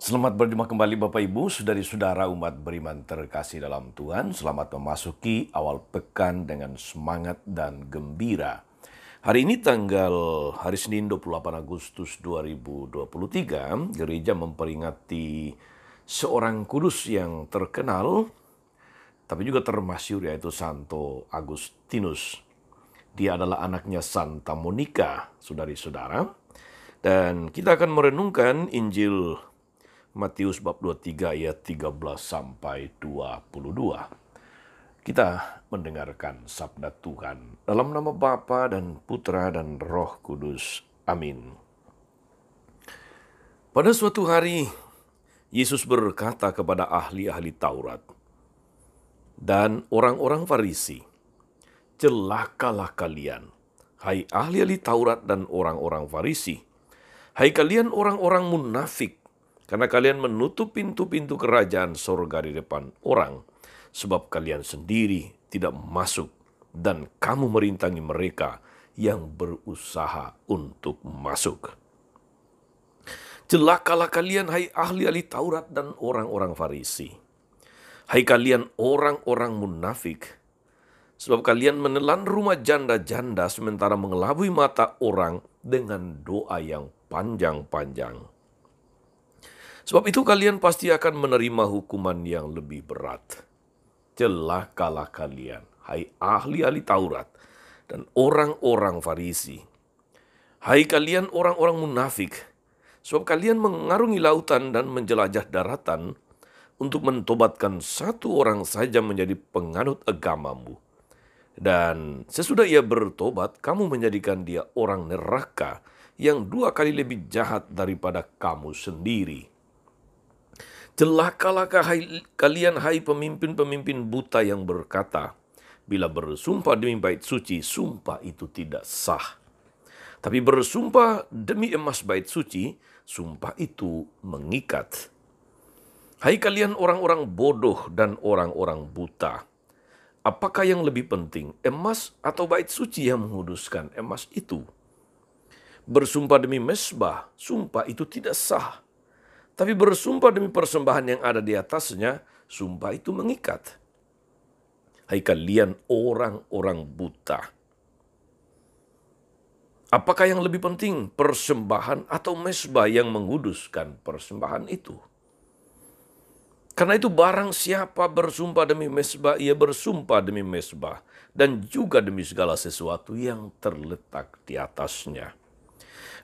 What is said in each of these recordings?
Selamat berjumpa kembali Bapak Ibu, saudari-saudara umat beriman terkasih dalam Tuhan. Selamat memasuki awal pekan dengan semangat dan gembira. Hari ini hari Senin 28 Agustus 2023, gereja memperingati seorang kudus yang terkenal, tapi juga termasyhur, yaitu Santo Agustinus. Dia adalah anaknya Santa Monica, saudari-saudara. Dan kita akan merenungkan Injil Matius bab 23 ayat 13 sampai 22. Kita mendengarkan sabda Tuhan dalam nama Bapa dan Putra dan Roh Kudus. Amin. Pada suatu hari, Yesus berkata kepada ahli-ahli Taurat dan orang-orang Farisi, "Celakalah kalian, hai ahli-ahli Taurat dan orang-orang Farisi, hai kalian orang-orang munafik, karena kalian menutup pintu-pintu kerajaan sorga di depan orang, sebab kalian sendiri tidak masuk, dan kamu merintangi mereka yang berusaha untuk masuk. Celakalah kalian, hai ahli-ahli Taurat dan orang-orang Farisi, hai kalian orang-orang munafik, sebab kalian menelan rumah janda-janda sementara mengelabui mata orang dengan doa yang panjang-panjang. Sebab itu kalian pasti akan menerima hukuman yang lebih berat. Celakalah kalian, hai ahli-ahli Taurat dan orang-orang Farisi, hai kalian orang-orang munafik, sebab kalian mengarungi lautan dan menjelajah daratan untuk mentobatkan satu orang saja menjadi penganut agamamu. Dan sesudah ia bertobat, kamu menjadikan dia orang neraka yang 2 kali lebih jahat daripada kamu sendiri. Celakalah kalian, hai pemimpin-pemimpin buta yang berkata, bila bersumpah demi bait suci, sumpah itu tidak sah. Tapi bersumpah demi emas bait suci, sumpah itu mengikat. Hai kalian orang-orang bodoh dan orang-orang buta, apakah yang lebih penting, emas atau bait suci yang menguduskan emas itu? Bersumpah demi mezbah, sumpah itu tidak sah. Tapi bersumpah demi persembahan yang ada di atasnya, sumpah itu mengikat. Hai kalian orang-orang buta, apakah yang lebih penting, persembahan atau mezbah yang menguduskan persembahan itu? Karena itu barang siapa bersumpah demi mezbah, ia bersumpah demi mezbah dan juga demi segala sesuatu yang terletak di atasnya.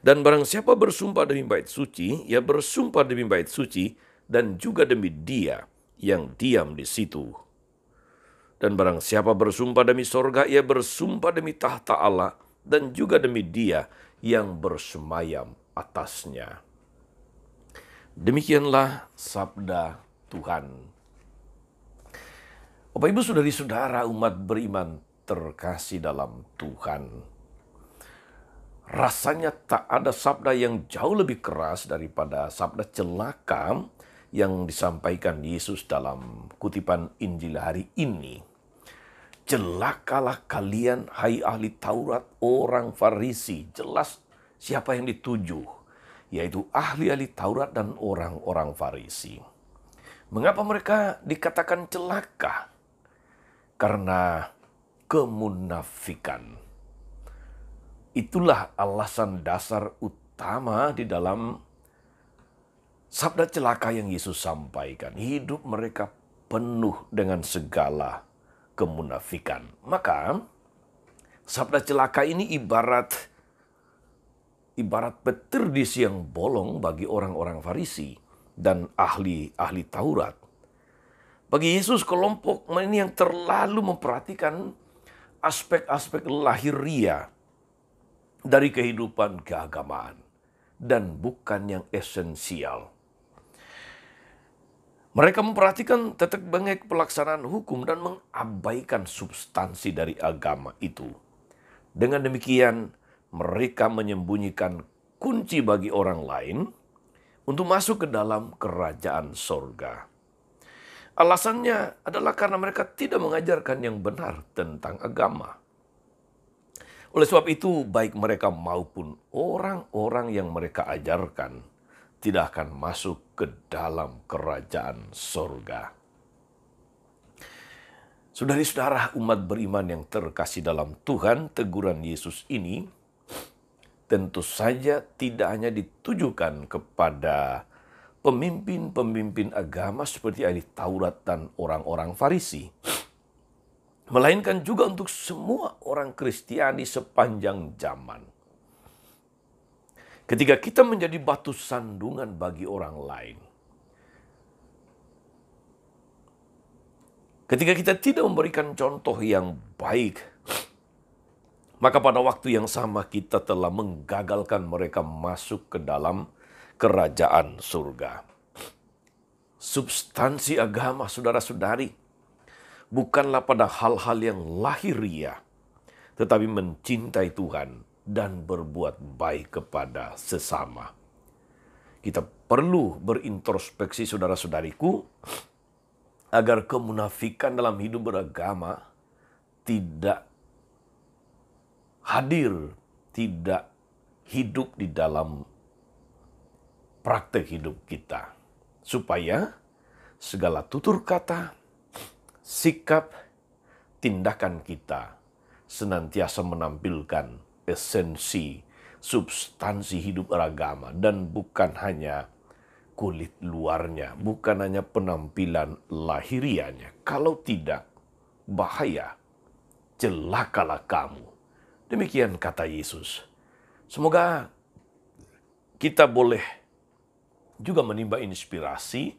Dan barang siapa bersumpah demi bait suci, ia bersumpah demi bait suci dan juga demi dia yang diam di situ. Dan barang siapa bersumpah demi sorga, ia bersumpah demi tahta Allah dan juga demi dia yang bersemayam atasnya. Demikianlah sabda Tuhan. Bapak Ibu saudari-saudara umat beriman terkasih dalam Tuhan. Rasanya tak ada sabda yang jauh lebih keras daripada sabda celaka yang disampaikan Yesus dalam kutipan Injil hari ini. Celakalah kalian, hai ahli Taurat, orang Farisi. Jelas siapa yang dituju, yaitu ahli-ahli Taurat dan orang-orang Farisi. Mengapa mereka dikatakan celaka? Karena kemunafikan. Itulah alasan dasar utama di dalam sabda celaka yang Yesus sampaikan. Hidup mereka penuh dengan segala kemunafikan. Maka sabda celaka ini ibarat petir di siang bolong bagi orang-orang Farisi dan ahli Taurat. Bagi Yesus, kelompok ini yang terlalu memperhatikan aspek-aspek lahiriah dari kehidupan keagamaan dan bukan yang esensial. Mereka memperhatikan tetek bengek pelaksanaan hukum dan mengabaikan substansi dari agama itu. Dengan demikian, mereka menyembunyikan kunci bagi orang lain untuk masuk ke dalam kerajaan sorga. Alasannya adalah karena mereka tidak mengajarkan yang benar tentang agama. Oleh sebab itu, baik mereka maupun orang-orang yang mereka ajarkan tidak akan masuk ke dalam kerajaan sorga. Saudari-saudara umat beriman yang terkasih dalam Tuhan, teguran Yesus ini tentu saja tidak hanya ditujukan kepada pemimpin-pemimpin agama seperti ahli Taurat dan orang-orang Farisi, melainkan juga untuk semua orang Kristiani sepanjang zaman. Ketika kita menjadi batu sandungan bagi orang lain, ketika kita tidak memberikan contoh yang baik, maka pada waktu yang sama kita telah menggagalkan mereka masuk ke dalam kerajaan surga. Substansi agama, saudara-saudari, bukanlah pada hal-hal yang lahiriah, tetapi mencintai Tuhan dan berbuat baik kepada sesama. Kita perlu berintrospeksi, saudara-saudariku, agar kemunafikan dalam hidup beragama tidak hadir, tidak hidup di dalam praktek hidup kita. Supaya segala tutur kata, sikap, tindakan kita senantiasa menampilkan esensi, substansi hidup beragama, dan bukan hanya kulit luarnya, bukan hanya penampilan lahirianya. Kalau tidak, bahaya, celakalah kamu. Demikian kata Yesus. Semoga kita boleh juga menimba inspirasi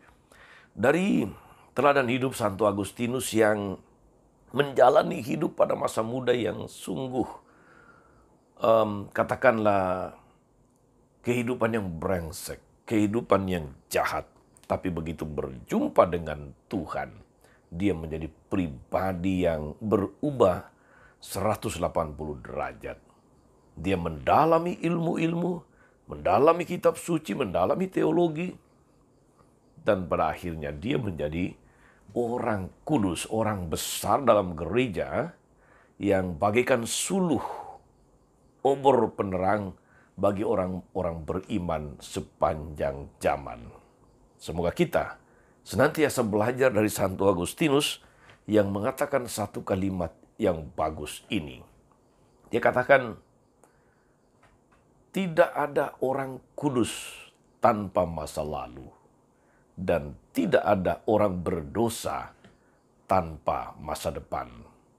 dari teladan hidup Santo Agustinus yang menjalani hidup pada masa muda yang sungguh katakanlah kehidupan yang brengsek, kehidupan yang jahat. Tapi begitu berjumpa dengan Tuhan, dia menjadi pribadi yang berubah 180 derajat. Dia mendalami ilmu-ilmu, mendalami kitab suci, mendalami teologi, dan pada akhirnya dia menjadi orang kudus, orang besar dalam gereja yang bagaikan suluh obor penerang bagi orang-orang beriman sepanjang zaman. Semoga kita senantiasa belajar dari Santo Agustinus yang mengatakan satu kalimat yang bagus ini. Dia katakan, tidak ada orang kudus tanpa masa lalu, dan tidak ada orang berdosa tanpa masa depan.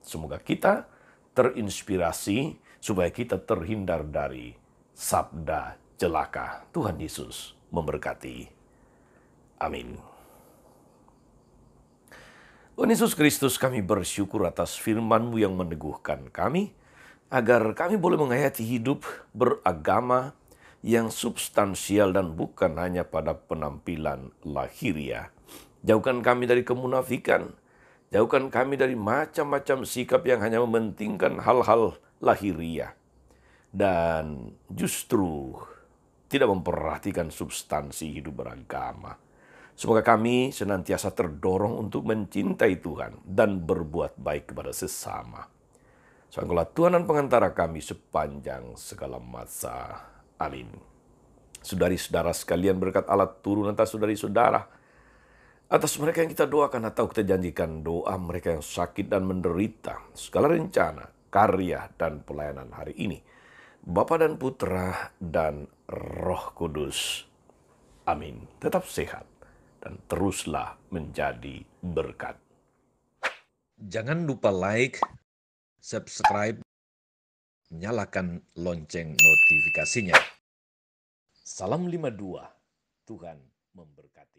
Semoga kita terinspirasi supaya kita terhindar dari sabda celaka. Tuhan Yesus memberkati. Amin. Tuhan Yesus Kristus, kami bersyukur atas firman-Mu yang meneguhkan kami, agar kami boleh menghayati hidup beragama yang substansial dan bukan hanya pada penampilan lahiriah. Jauhkan kami dari kemunafikan, jauhkan kami dari macam-macam sikap yang hanya mementingkan hal-hal lahiriah dan justru tidak memperhatikan substansi hidup beragama. Semoga kami senantiasa terdorong untuk mencintai Tuhan dan berbuat baik kepada sesama. Engkaulah Tuhan dan pengantara kami sepanjang segala masa. Amin. Saudari-saudara sekalian, berkat Allah turun atas saudari-saudara, atas mereka yang kita doakan atau kita janjikan doa, mereka yang sakit dan menderita, segala rencana, karya, dan pelayanan hari ini, Bapa dan Putra dan Roh Kudus. Amin. Tetap sehat dan teruslah menjadi berkat. Jangan lupa like, subscribe, nyalakan lonceng notifikasinya. Salam 52. Tuhan memberkati.